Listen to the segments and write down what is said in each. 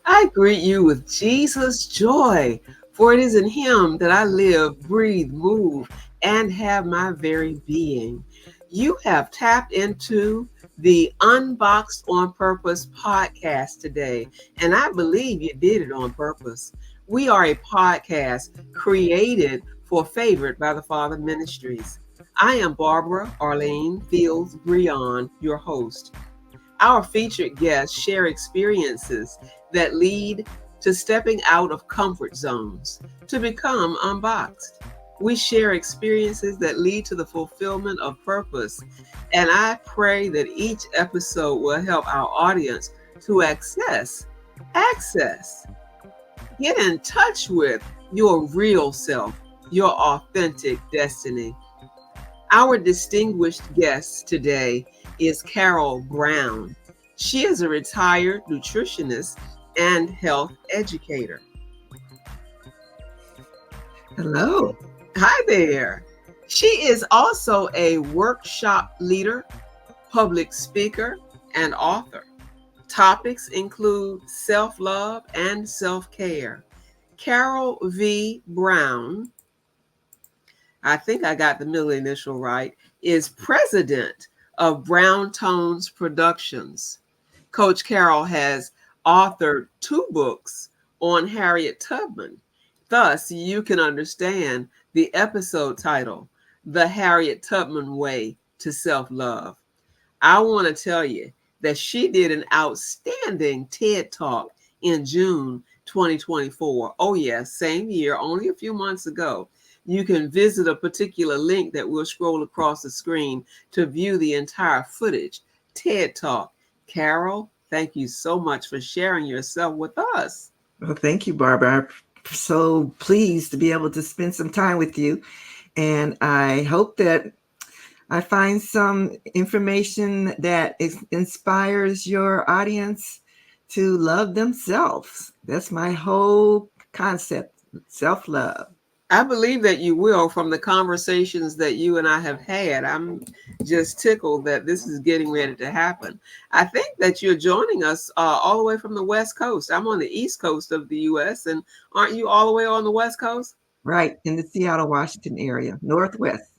I greet you with Jesus' joy, for it is in him that I live, breathe, move, and have my very being. You have tapped into the Unboxed on Purpose podcast today, and I believe you did it on purpose. We are a podcast created for Favored by the Father Ministries. I am Barbara Arlene Fields Brehon, your host. Our featured guests share experiences that lead to stepping out of comfort zones to become unboxed. We share experiences that lead to the fulfillment of purpose, and I pray that each episode will help our audience to access, get in touch with your real self, your authentic destiny. Our distinguished guest today is Karol Brown. She is a retired nutritionist and health educator. Hello. Hi there. She is also a workshop leader, public speaker, and author. Topics include self-love and self-care. Karol V. Brown, I think I got the middle initial right, is president of Brown Tones Productions. Coach Karol has authored 2 books on Harriet Tubman. Thus, you can understand the episode title, The Harriet Tubman Way to Self-Love. I want to tell you that she did an outstanding TED Talk in June 2024. Oh, yes, same year, only a few months ago. You can visit a particular link that will scroll across the screen to view the entire footage. TED Talk. Karol, thank you so much for sharing yourself with us. Well, thank you, Barbara. I'm so pleased to be able to spend some time with you. And I hope that I find some information that inspires your audience to love themselves. That's my whole concept, self-love. I believe that you will from the conversations that you and I have had. I'm just tickled that this is getting ready to happen. I think that you're joining us all the way from the West Coast. I'm on the East Coast of the U.S., and aren't you all the way on the West Coast? Right, in the Seattle, Washington area, Northwest.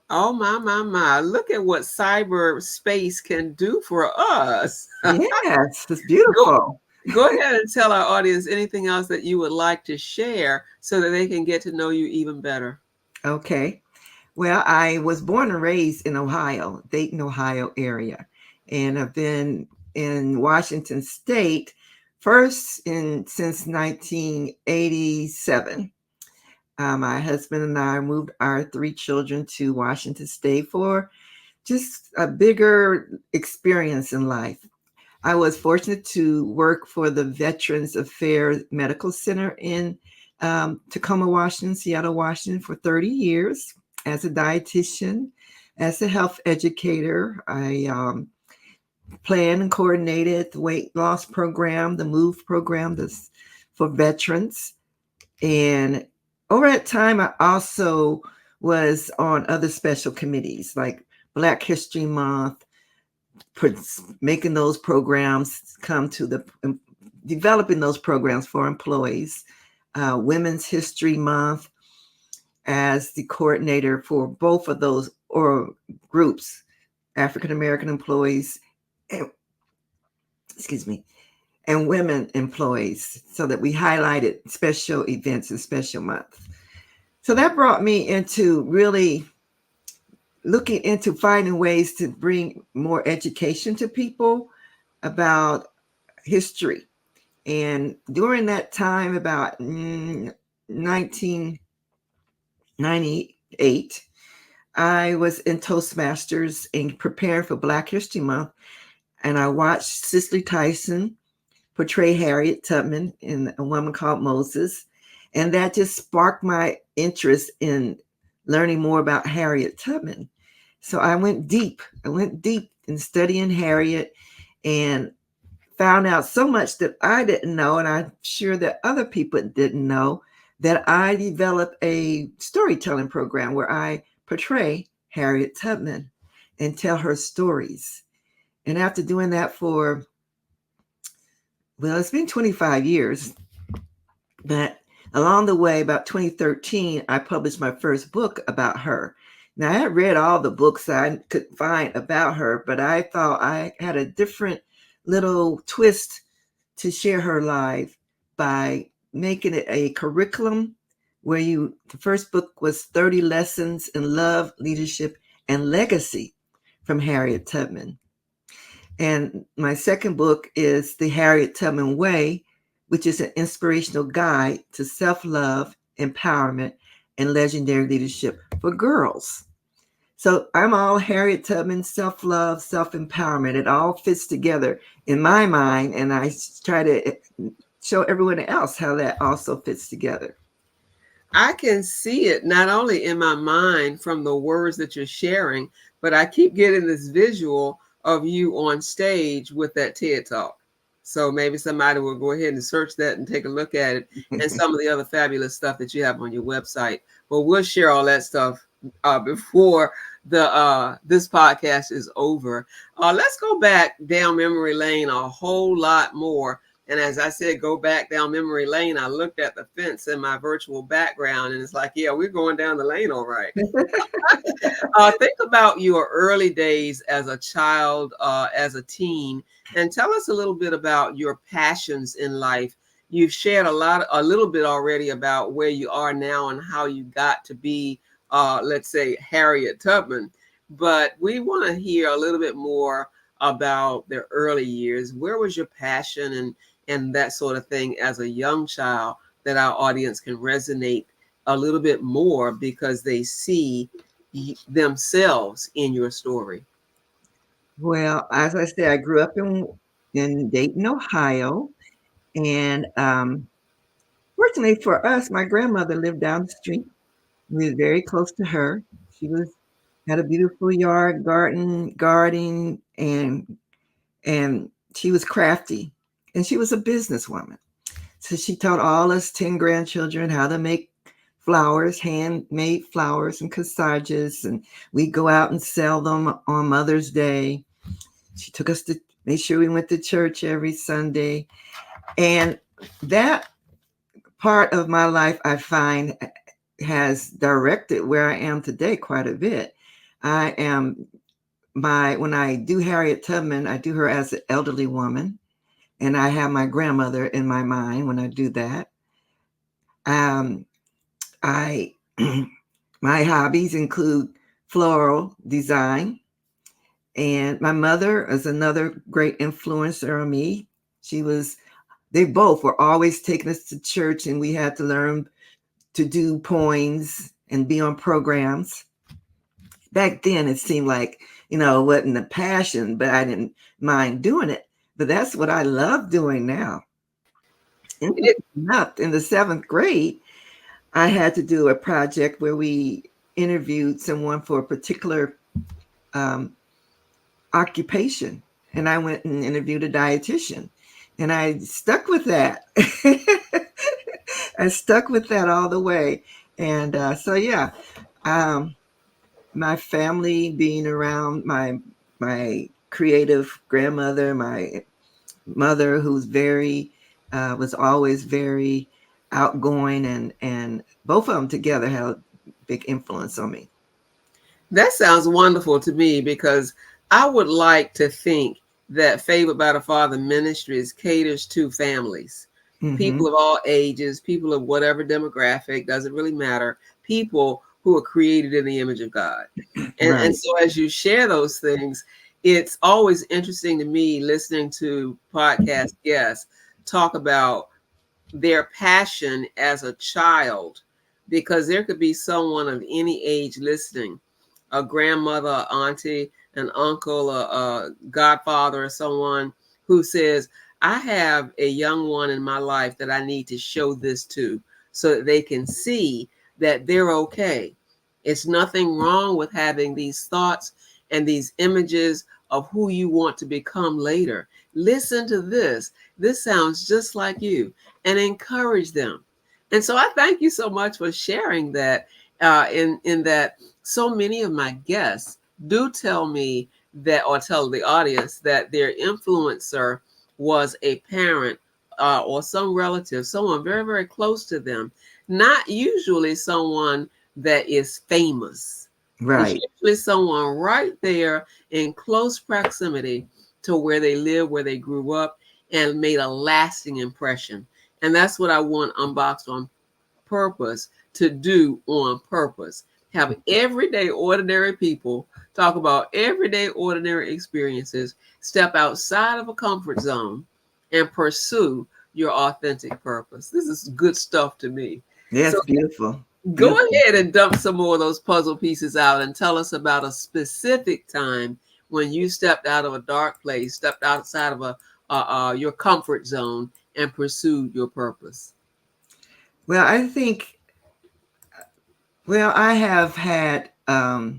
Oh, my. Look at what cyberspace can do for us. Yes, it's Go, beautiful. go ahead and tell our audience anything else that you would like to share so that they can get to know you even better. Okay. Well, I was born and raised in Ohio, Dayton, Ohio area, and I've been in Washington State since 1987. My husband and I moved our 3 children to Washington State for just a bigger experience in life. I was fortunate to work for the Veterans Affairs Medical Center in Tacoma, Washington, Seattle, Washington for 30 years as a dietitian, as a health educator. I planned and coordinated the weight loss program, the MOVE program for veterans. And over that time, I also was on other special committees like Black History Month, making those programs developing those programs for employees, Women's History Month as the coordinator for both of those groups, African American employees, and, and women employees, so that we highlighted special events and special months. So that brought me into really looking into finding ways to bring more education to people about history. And during that time, about 1998, I was in Toastmasters and preparing for Black History Month. And I watched Cicely Tyson portray Harriet Tubman in A Woman Called Moses. And that just sparked my interest in learning more about Harriet Tubman. So I went deep in studying Harriet and found out so much that I didn't know, and I'm sure that other people didn't know, that I developed a storytelling program where I portray Harriet Tubman and tell her stories. And after doing that for Well, it's been 25 years, but along the way, about 2013, I published my first book about her. Now, I had read all the books I could find about her, but I thought I had a different little twist to share her life by making it a curriculum where the first book was 30 Lessons in Love, Leadership, and Legacy from Harriet Tubman. And my second book is The Harriet Tubman Way, which is an inspirational guide to self love, empowerment, and legendary leadership for girls. So I'm all Harriet Tubman, self love, self empowerment. It all fits together in my mind, and I try to show everyone else how that also fits together. I can see it not only in my mind from the words that you're sharing, but I keep getting this visual of you on stage with that TED Talk. So maybe somebody will go ahead and search that and take a look at it, and some of the other fabulous stuff that you have on your website. But we'll share all that stuff before the this podcast is over. Let's go back down memory lane a whole lot more. And as I said, go back down memory lane. I looked at the fence in my virtual background, and it's like, yeah, we're going down the lane, all right. Think about your early days as a child, as a teen, and tell us a little bit about your passions in life. You've shared a little bit already about where you are now and how you got to be, let's say, Harriet Tubman. But we want to hear a little bit more about the early years. Where was your passion and that sort of thing as a young child that our audience can resonate a little bit more because they see themselves in your story? Well, as I said, I grew up in Dayton, Ohio, and fortunately for us, my grandmother lived down the street. We were very close to her. She had a beautiful yard, garden, and she was crafty, and she was a businesswoman. So she taught all us 10 grandchildren how to make flowers, handmade flowers and corsages, and we'd go out and sell them on Mother's Day. She took us to make sure we went to church every Sunday. And that part of my life, I find, has directed where I am today quite a bit. When I do Harriet Tubman, I do her as an elderly woman, and I have my grandmother in my mind when I do that. I My hobbies include floral design, and my mother is another great influencer on me. They both were always taking us to church, and we had to learn to do poems and be on programs. Back then, it seemed like, it wasn't a passion, but I didn't mind doing it. But that's what I love doing now. It, Interesting enough, in the seventh grade, I had to do a project where we interviewed someone for a particular um, occupation. And I went and interviewed a dietitian. And I stuck with that. I stuck with that all the way. And so, yeah, um, my family being around my creative grandmother, my mother, who's was always very outgoing, and both of them together had a big influence on me. that sounds wonderful to me because I would like to think that Favored by the Father Ministries caters to families, Mm-hmm. people of all ages, people of whatever demographic, doesn't really matter, people who are created in the image of God. And Right. so as you share those things, it's always interesting to me listening to podcast guests talk about their passion as a child, because there could be someone of any age listening, a grandmother, a auntie, an uncle, a godfather, or someone who says, I have a young one in my life that I need to show this to so that they can see that they're okay. It's nothing wrong with having these thoughts and these images of who you want to become later. Listen to this. This sounds just like you, and encourage them. And so I thank you so much for sharing that. In that, so many of my guests do tell me that, or tell the audience that their influencer was a parent or some relative, someone very, very close to them, not usually someone that is famous. It's Right. usually someone right there in close proximity to where they live, where they grew up, and made a lasting impression. And that's what I want Unboxed on Purpose to do on purpose. Have everyday, ordinary people talk about everyday, ordinary experiences, step outside of a comfort zone, and pursue your authentic purpose. This is good stuff to me. So Yes, beautiful. go Beautiful. ahead and dump some more of those puzzle pieces out and tell us about a specific time when you stepped out of a dark place, stepped outside of your comfort zone, and pursued your purpose. Well, I think, well, I have had, let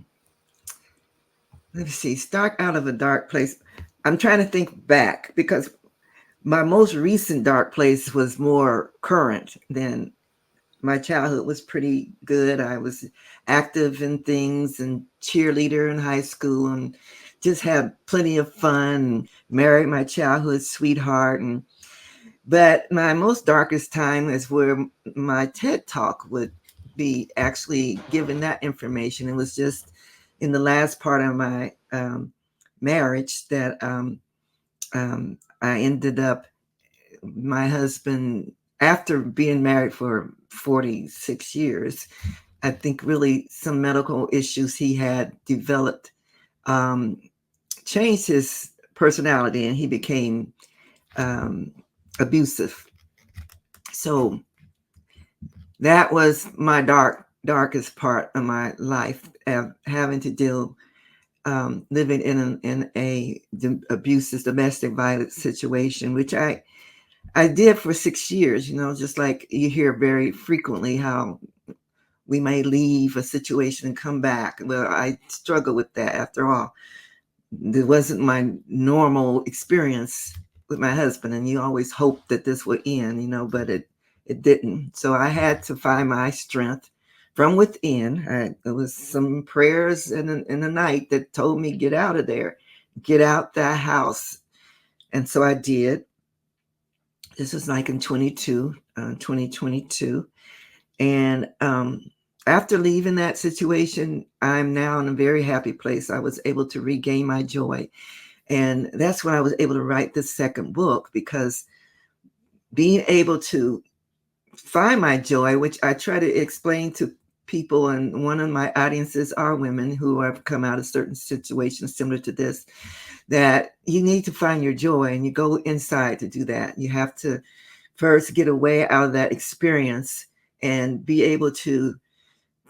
me see, start out of a dark place. I'm trying to think back because my most recent dark place was more current than my childhood was pretty good. I was active in things and cheerleader in high school and just had plenty of fun and married my childhood sweetheart. And but my most darkest time is where my TED talk would be actually given that information. It was just in the last part of my marriage that I ended up, my husband, after being married for 46 years, I think really some medical issues he had developed um, changed his personality and he became um, abusive. So that was my darkest part of my life, having to deal living in a abusive domestic violence situation, which I did for 6 years. You know, just like you hear very frequently how we may leave a situation and come back. Well, I struggle with that. After all, it wasn't my normal experience with my husband, and you always hope that this would end, you know, but it didn't. So I had to find my strength from within. There was some prayers in the night that told me, get out of there, get out that house. And so I did. This was like in 2022. And after leaving that situation, I'm now in a very happy place. I was able to regain my joy. And that's when I was able to write this second book, because being able to find my joy, which I try to explain to people, and one of my audiences are women who have come out of certain situations similar to this, that you need to find your joy and you go inside to do that. You have to first get away out of that experience and be able to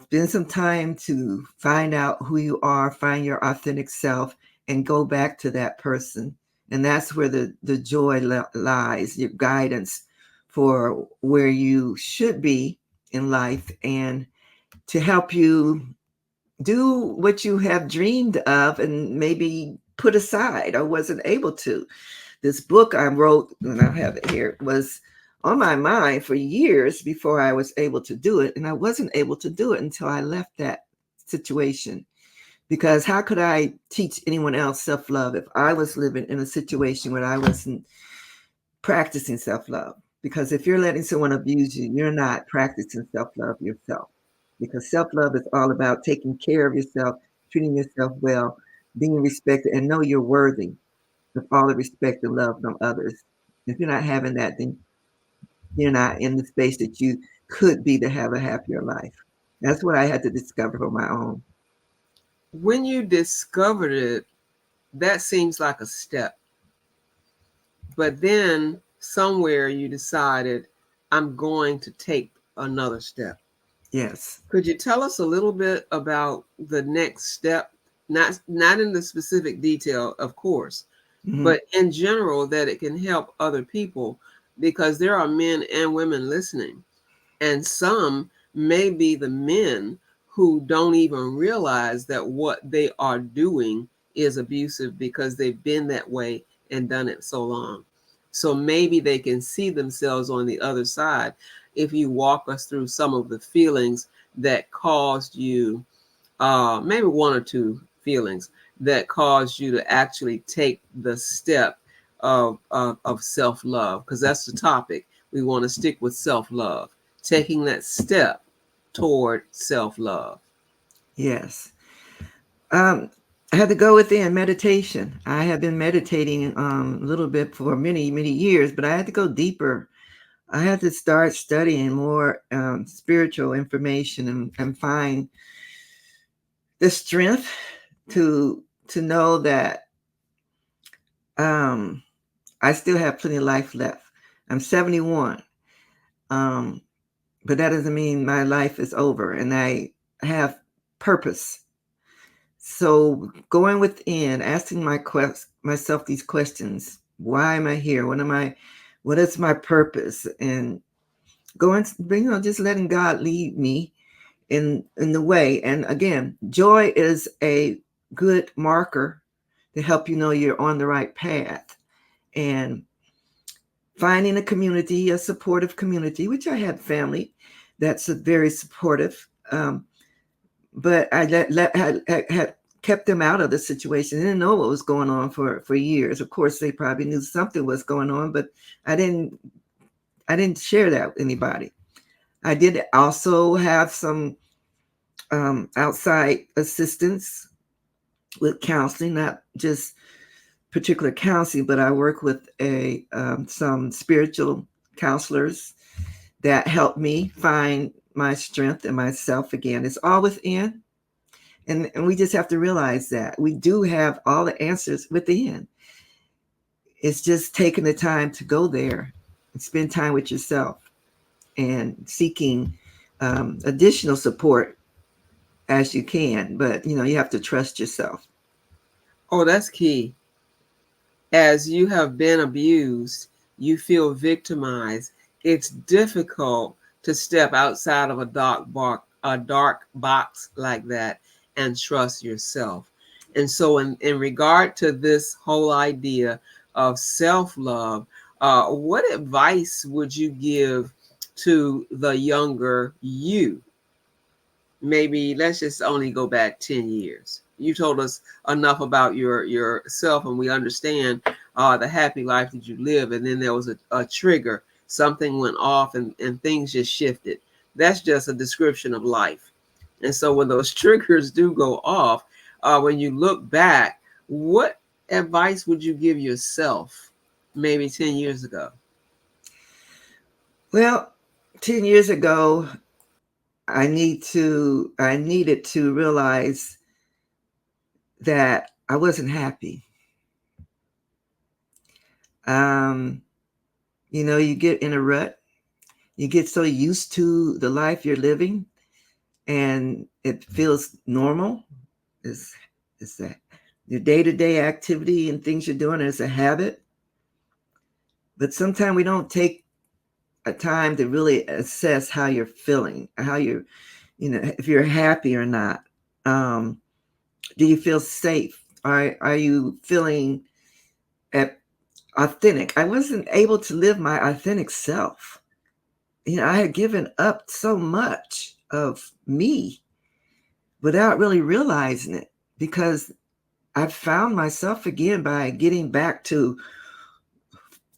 spend some time to find out who you are, find your authentic self, and go back to that person. And that's where the joy lies, your guidance for where you should be in life, and to help you do what you have dreamed of and maybe put aside or wasn't able to. This book I wrote, and I have it here, was on my mind for years before I was able to do it. And I wasn't able to do it until I left that situation. Because how could I teach anyone else self love if I was living in a situation where I wasn't practicing self love? Because if you're letting someone abuse you, you're not practicing self love yourself. Because self love is all about taking care of yourself, treating yourself well, being respected, and know you're worthy of all the respect and love from others. If you're not having that, then you're not in the space that you could be to have a happier life. That's what I had to discover for my own. When you discovered it, that seems like a step. But then somewhere you decided, I'm going to take another step. Yes. Could you tell us a little bit about the next step? Not in the specific detail, of course, Mm-hmm. but in general, that it can help other people, because there are men and women listening, and some may be the men who don't even realize that what they are doing is abusive because they've been that way and done it so long. So maybe they can see themselves on the other side. If you walk us through some of the feelings that caused you, maybe one or two feelings that caused you to actually take the step of self-love, because that's the topic. We want to stick with self-love, taking that step toward self-love. Yes. I had to go within meditation. I have been meditating a little bit for many, many years, but I had to go deeper. I had to start studying more spiritual information and find the strength to know that um, I still have plenty of life left. I'm 71, um, but that doesn't mean my life is over, and I have purpose. So going within, asking myself these questions: Why am I here? What am I? What is my purpose? And going, just letting God lead me in the way. And again, joy is a good marker to help you know you're on the right path. And finding a community, a supportive community, which I had family that's very supportive. But I had kept them out of the situation. They didn't know what was going on for years. Of course, they probably knew something was going on, but I didn't share that with anybody. I did also have some outside assistance with counseling, not just particular counseling, but I work with some spiritual counselors that helped me find my strength and myself again. It's all within. And we just have to realize that we do have all the answers within. It's just taking the time to go there and spend time with yourself and seeking additional support as you can. But, you have to trust yourself. Oh, that's key. As you have been abused, you feel victimized. It's difficult to step outside of a dark box like that and trust yourself. And so, in regard to this whole idea of self-love, what advice would you give to the younger you? Maybe let's just only go back 10 years. You told us enough about yourself, and we understand the happy life that you live. And then there was a trigger. Something went off, and things just shifted. That's just a description of life. And so when those triggers do go off, when you look back, what advice would you give yourself maybe 10 years ago? Well, 10 years ago, I needed to realize that I wasn't happy. You get in a rut. You get so used to the life you're living, and it feels normal. It's that your day-to-day activity and things you're doing is a habit. But sometimes we don't take a time to really assess how you're feeling, how you're, if you're happy or not. Do you feel safe? Are you feeling authentic? I wasn't able to live my authentic self. I had given up so much of me without really realizing it, because I found myself again by getting back to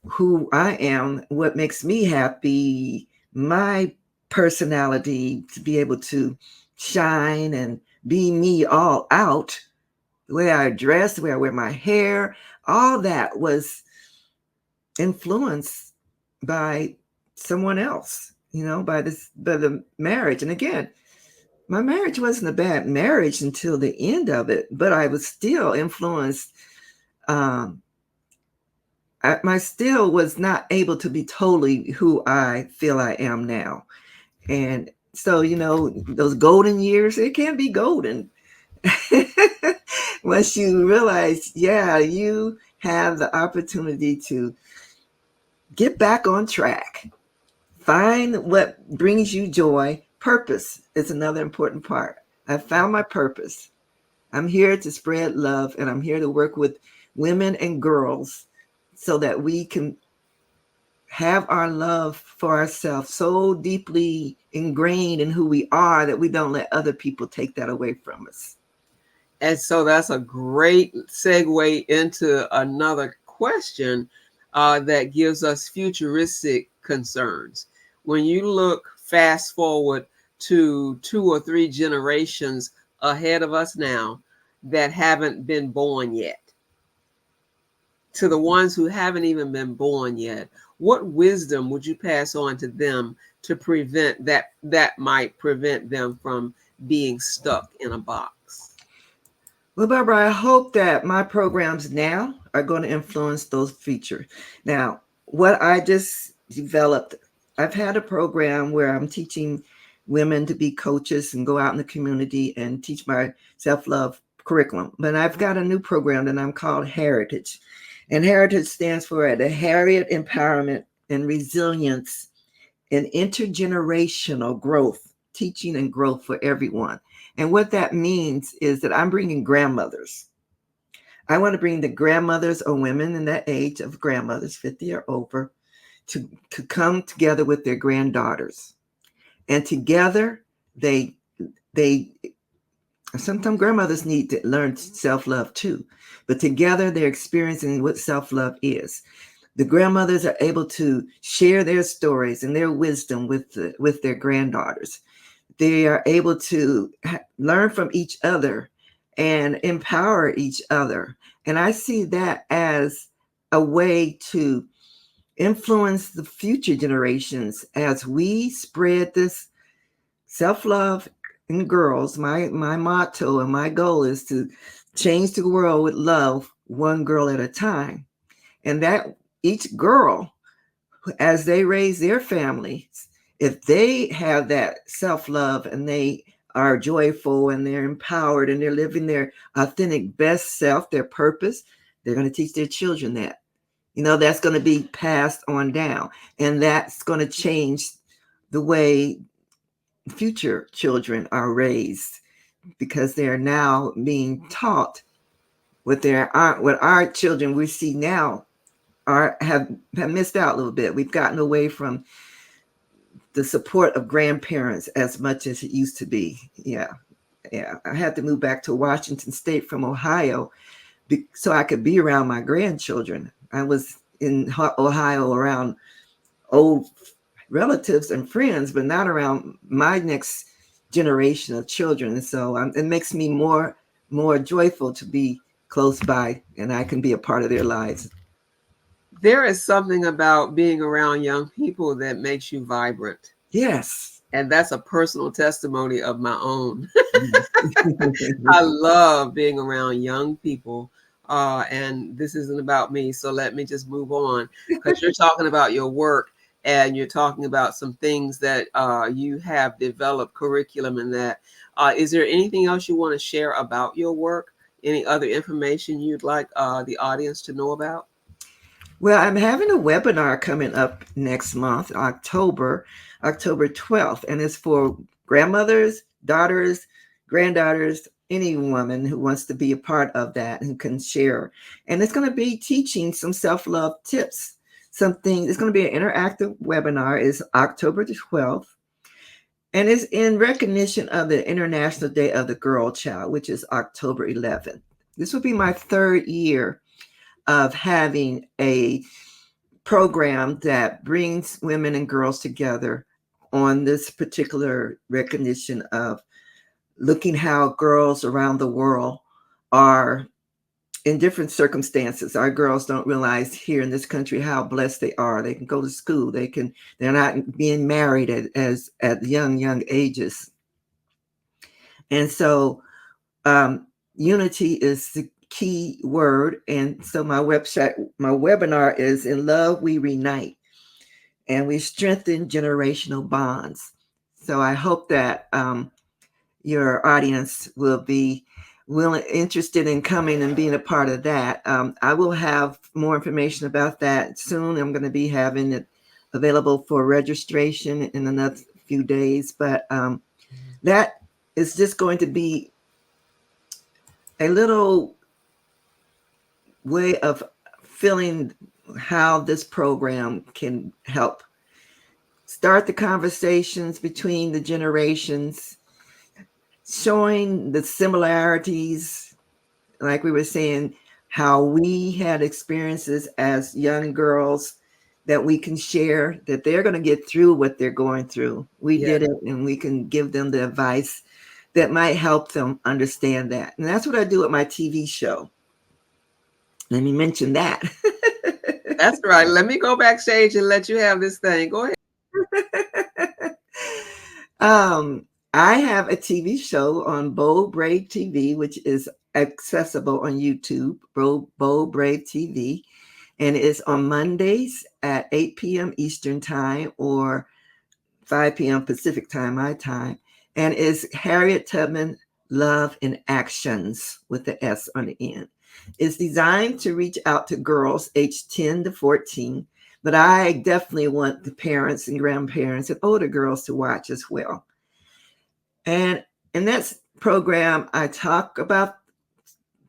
who I am, what makes me happy, my personality, to be able to shine and be me all out. The way I dress, the way I wear my hair, all that was influenced by someone else, by the marriage. And again, my marriage wasn't a bad marriage until the end of it, but I was still influenced. I still was not able to be totally who I feel I am now. And so, those golden years, it can be golden. Once you realize, yeah, you have the opportunity to get back on track, find what brings you joy. Purpose is another important part. I found my purpose. I'm here to spread love, and I'm here to work with women and girls so that we can have our love for ourselves so deeply ingrained in who we are that we don't let other people take that away from us. And so that's a great segue into another question that gives us futuristic concerns. When you look fast forward to 2 or 3 generations ahead of us now that haven't been born yet, to the ones who haven't even been born yet, what wisdom would you pass on to them to prevent that might prevent them from being stuck in a box? Well, Barbara, I hope that my programs now are going to influence those features. Now, what I just developed, I've had a program where I'm teaching women to be coaches and go out in the community and teach my self-love curriculum. But I've got a new program that I'm called Heritage. And Heritage stands for the Harriet Empowerment and Resilience and Intergenerational Growth, teaching and growth for everyone. And what that means is that I'm bringing grandmothers. I want to bring the grandmothers or women in that age of grandmothers, 50 or over, to come together with their granddaughters. And together, they sometimes grandmothers need to learn self-love too. But together, they're experiencing what self-love is. The grandmothers are able to share their stories and their wisdom with their granddaughters. They are able to learn from each other and empower each other. And I see that as a way to influence the future generations as we spread this self-love in girls. My motto and my goal is to change the world with love, one girl at a time. And that each girl, as they raise their families, if they have that self-love and they are joyful and they're empowered and they're living their authentic best self, their purpose, they're going to teach their children that. That's going to be passed on down. And that's going to change the way future children are raised, because they're now being taught what our children we see now have missed out a little bit. We've gotten away from the support of grandparents as much as it used to be. Yeah. I had to move back to Washington State from Ohio so I could be around my grandchildren. I was in Ohio around old relatives and friends, but not around my next generation of children. And so it makes me more joyful to be close by, and I can be a part of their lives. There is something about being around young people that makes you vibrant. Yes. And that's a personal testimony of my own. I love being around young people. And this isn't about me, so let me just move on, because you're talking about your work and you're talking about some things that you have developed curriculum in that. Is there anything else you want to share about your work? Any other information you'd like the audience to know about? Well, I'm having a webinar coming up next month, October 12th, and it's for grandmothers, daughters, granddaughters, any woman who wants to be a part of that and can share. And it's going to be teaching some self-love tips. It's going to be an interactive webinar. It's October 12th, and it's in recognition of the International Day of the Girl Child, which is October 11th. This will be my 3rd year of having a program that brings women and girls together on this particular recognition of looking how girls around the world are in different circumstances. Our girls don't realize here in this country how blessed they are. They can go to school. They're not being married at young ages. And so unity is the key word. And so my webinar is In Love We Reunite, and we strengthen generational bonds. So I hope that your audience will be interested in coming and being a part of that. I will have more information about that soon. I'm going to be having it available for registration in another few days, but that is just going to be a little way of feeling how this program can help start the conversations between the generations, showing the similarities, like we were saying, how we had experiences as young girls that we can share, that they're going to get through what they're going through. We Yeah. did it, and we can give them the advice that might help them understand that. And that's what I do with my TV show. Let me mention that. That's right. Let me go backstage and let you have this thing. Go ahead. um, I have a TV show on Bold Brave TV, which is accessible on YouTube, Bold Brave TV. And it's on Mondays at 8 p.m. Eastern Time or 5 p.m. Pacific Time, my time. And it's Harriet Tubman Love in Actions with the S on the end. It's designed to reach out to girls aged 10 to 14, but I definitely want the parents and grandparents and older girls to watch as well. And in that program, I talk about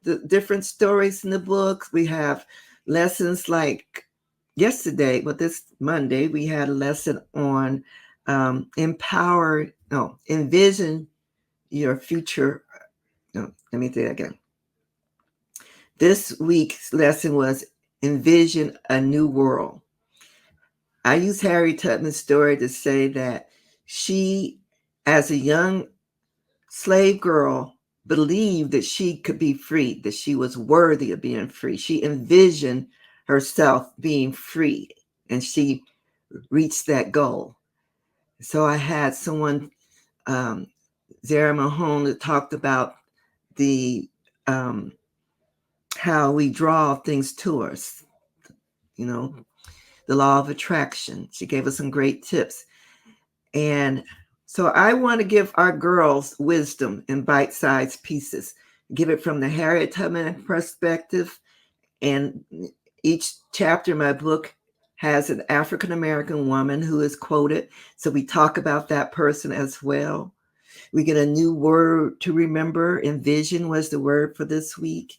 the different stories in the books. We have lessons like yesterday, well, this Monday, we had a lesson on envision your future. No, let me say that again. This week's lesson was envision a new world. I use Harriet Tubman's story to say that she, as a young slave girl, believed that she could be free, that she was worthy of being free. She envisioned herself being free, and she reached that goal. So I had someone, Zara Mahone, that talked about the how we draw things to us, you know, the law of attraction. She gave us some great tips. And so I want to give our girls wisdom in bite-sized pieces, give it from the Harriet Tubman perspective. And each chapter in my book has an African American woman who is quoted. So we talk about that person as well. We get a new word to remember. Envision was the word for this week.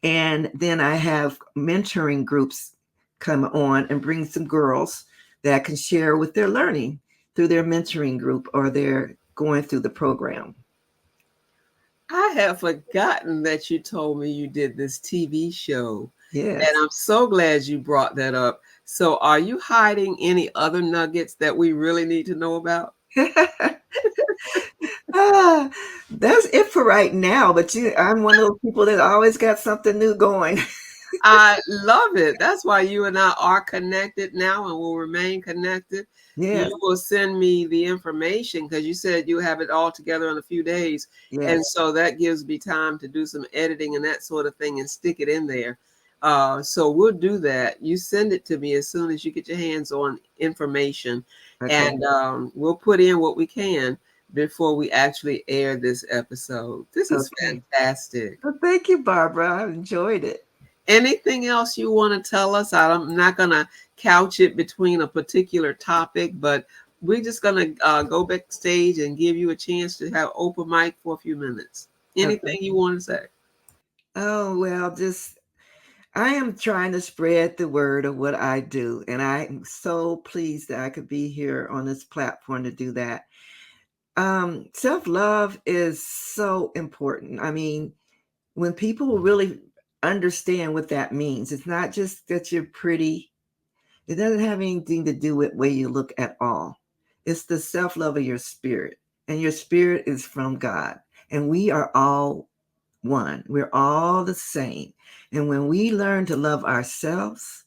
And then I have mentoring groups come on and bring some girls that can share what they're learning through their mentoring group or they're going through the program. I have forgotten that you told me you did this TV show. And Yes. I'm so glad you brought that up. So, are you hiding any other nuggets that we really need to know about? Ah, that's it for right now. But I'm one of those people that always got something new going. I love it. That's why you and I are connected now and will remain connected. Yes, You will send me the information because you said you have it all together in a few days. And yes. so that gives me time to do some editing and that sort of thing and stick it in there. So we'll do that. You send it to me as soon as you get your hands on information, Okay. and we'll put in what we can before we actually air this episode. This is Okay. fantastic. Well, thank you, Barbara. I've enjoyed it. Anything else you want to tell us? I'm not going to couch it between a particular topic, but we're just going to go backstage and give you a chance to have open mic for a few minutes. Okay. Anything you want to say? Oh, well, just I am trying to spread the word of what I do. And I'm so pleased that I could be here on this platform to do that. Self-love is so important. I mean, when people really understand what that means, it's not just that you're pretty. It doesn't have anything to do with where you look at all. It's the self-love of your spirit. And your spirit is from God. And we are all one. We're all the same. And when we learn to love ourselves,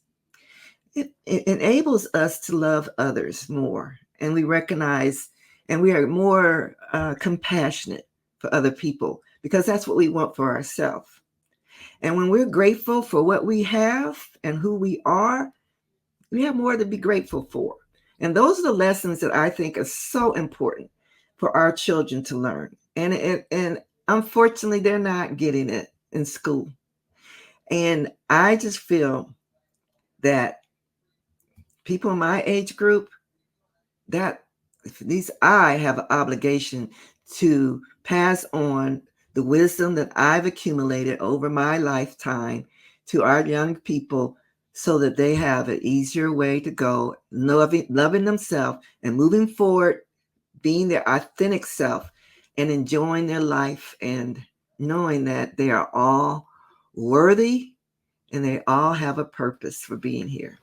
it enables us to love others more. And we recognize and we are more compassionate for other people because that's what we want for ourselves. And when we're grateful for what we have and who we have more to be grateful for. And those are the lessons that I think are so important for our children to learn. And unfortunately, they're not getting it in school. And I just feel that people in my age group, that these I have an obligation to pass on the wisdom that I've accumulated over my lifetime to our young people so that they have an easier way to go, loving themselves and moving forward, being their authentic self and enjoying their life and knowing that they are all worthy And they all have a purpose for being here.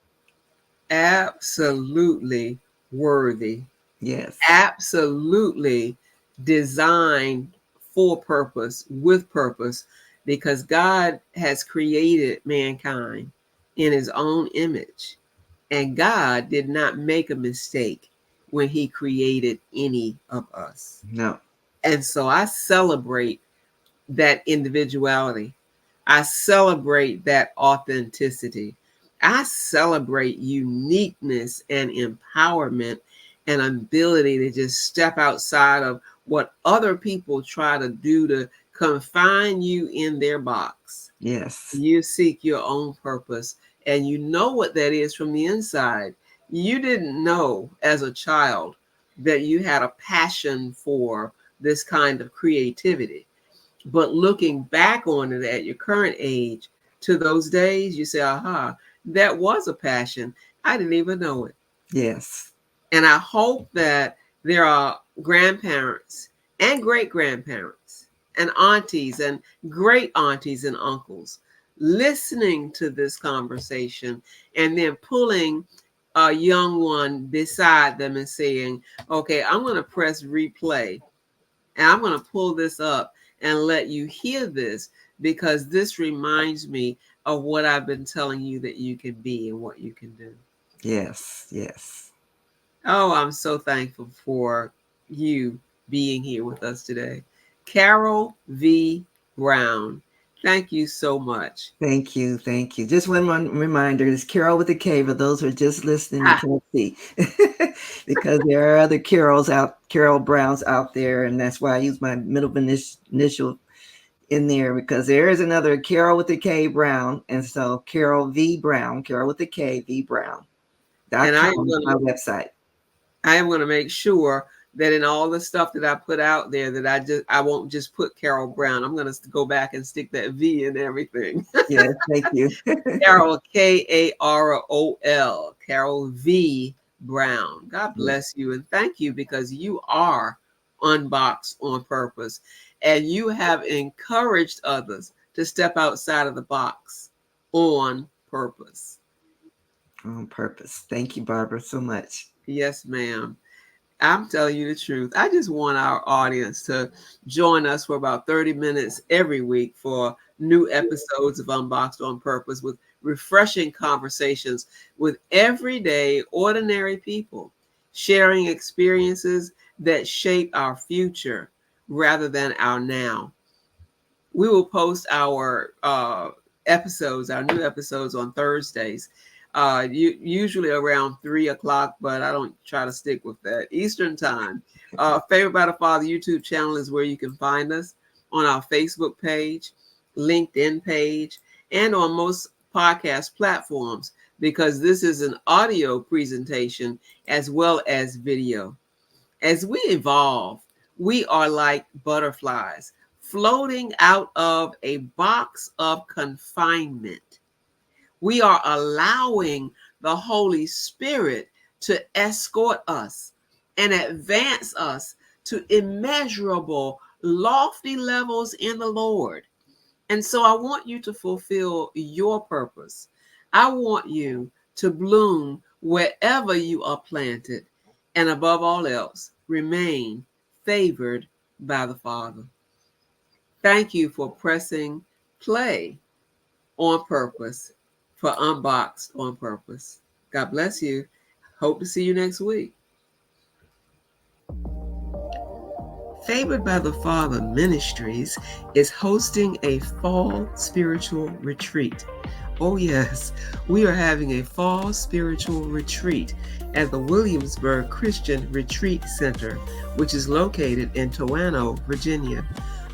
Absolutely worthy. Yes. Absolutely designed for purpose, with purpose, because God has created mankind in his own image. And God did not make a mistake when he created any of us. No. And so I celebrate that individuality. I celebrate that authenticity. I celebrate uniqueness and empowerment and ability to just step outside of what other people try to do to confine you in their box. Yes. You seek your own purpose, and you know what that is from the inside. You didn't know as a child that you had a passion for this kind of creativity. But looking back on it at your current age to those days, you say, aha, that was a passion. I didn't even know it. Yes. And I hope that there are grandparents and great grandparents and aunties and great aunties and uncles listening to this conversation and then pulling a young one beside them and saying, okay, I'm going to press replay and I'm going to pull this up and let you hear this, because this reminds me of what I've been telling you that you can be and what you can do. Yes. Yes. Oh, I'm so thankful for you being here with us today. Karol V. Brown, thank you so much. Thank you. Thank you. Just one reminder is Carol with a K. For those who are just listening, you can't see because there are other Carol Browns out there. And that's why I use my middle initial in there, because there is another Carol with a K Brown. And so Karol V. Brown, Carol with a K, V. Brown.com And is my website. I am going to make sure that in all the stuff that I put out there, that I won't just put Karol Brown. I'm going to go back and stick that V in everything. Yes, thank you. Karol, Karol, Karol V. Brown. God bless you and thank you, because you are unboxed on purpose and you have encouraged others to step outside of the box on purpose. On purpose. Thank you, Barbara, so much. Yes, ma'am. I'm telling you the truth. I just want our audience to join us for about 30 minutes every week for new episodes of Unboxed on Purpose, with refreshing conversations with everyday, ordinary people, sharing experiences that shape our future rather than our now. We will post our episodes, our new episodes, on Thursdays. Usually around 3 o'clock, but I don't try to stick with that. Eastern time. Favored by the Father YouTube channel is where you can find us, on our Facebook page, LinkedIn page, and on most podcast platforms, because this is an audio presentation as well as video. As we evolve, we are like butterflies floating out of a box of confinement. We are allowing the Holy Spirit to escort us and advance us to immeasurable, lofty levels in the Lord. And so I want you to fulfill your purpose. I want you to bloom wherever you are planted. And above all else, remain favored by the Father. Thank you for pressing play on purpose for Unboxed on Purpose. God bless you. Hope to see you next week. Favored by the Father Ministries is hosting a fall spiritual retreat. Oh yes, we are having a fall spiritual retreat at the Williamsburg Christian Retreat Center, which is located in Toano, Virginia,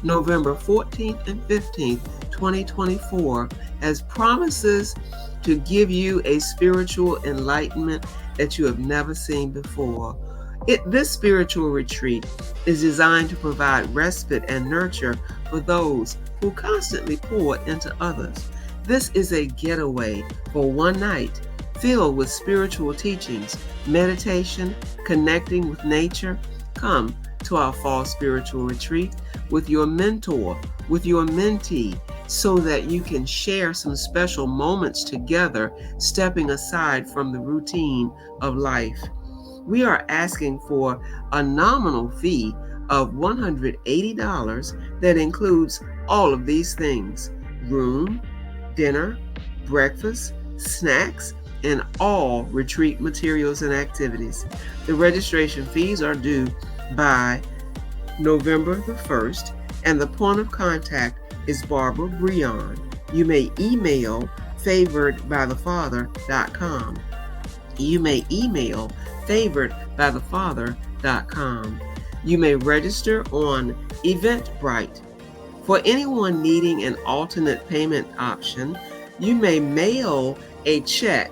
November 14th and 15th, 2024, as promises to give you a spiritual enlightenment that you have never seen before. This spiritual retreat is designed to provide respite and nurture for those who constantly pour into others. This is a getaway for one night filled with spiritual teachings, meditation, connecting with nature. Come to our fall spiritual retreat with your mentor, with your mentee, so that you can share some special moments together, stepping aside from the routine of life. We are asking for a nominal fee of $180 that includes all of these things: room, dinner, breakfast, snacks, and all retreat materials and activities. The registration fees are due by November the 1st, and the point of contact is Barbara Brehon. You may email favoredbythefather.com. You may email favoredbythefather.com. You may register on Eventbrite. For anyone needing an alternate payment option, you may mail a check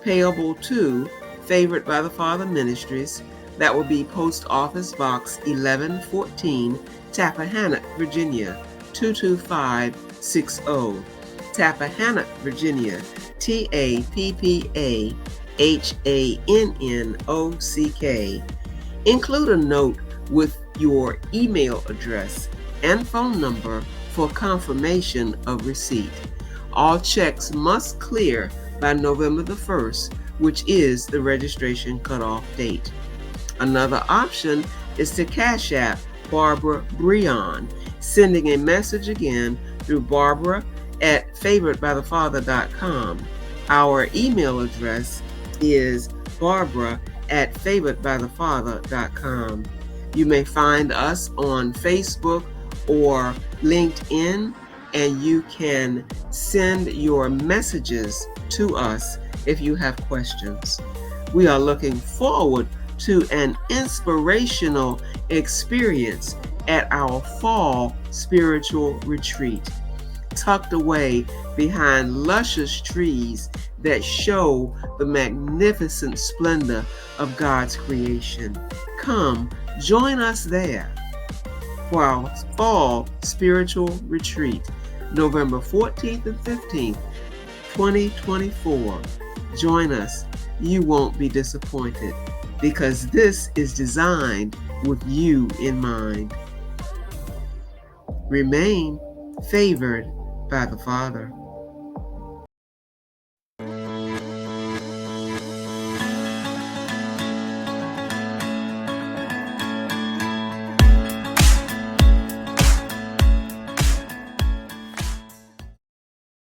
payable to Favored by the Father Ministries. That will be Post Office Box 1114, Tappahannock, Virginia 22560. Tappahannock, Virginia, TAPPAHANNOCK. Include a note with your email address and phone number for confirmation of receipt. All checks must clear by November the 1st, which is the registration cutoff date. Another option is to Cash App Barbara Brehon, sending a message again through Barbara@favoredbythefather.com. Our email address is Barbara@favoredbythefather.com. You may find us on Facebook or LinkedIn, and you can send your messages to us if you have questions. We are looking forward to an inspirational experience at our fall spiritual retreat, tucked away behind luscious trees that show the magnificent splendor of God's creation. Come, join us there for our fall spiritual retreat, November 14th and 15th, 2024. Join us. You won't be disappointed, because this is designed with you in mind. Remain favored by the Father.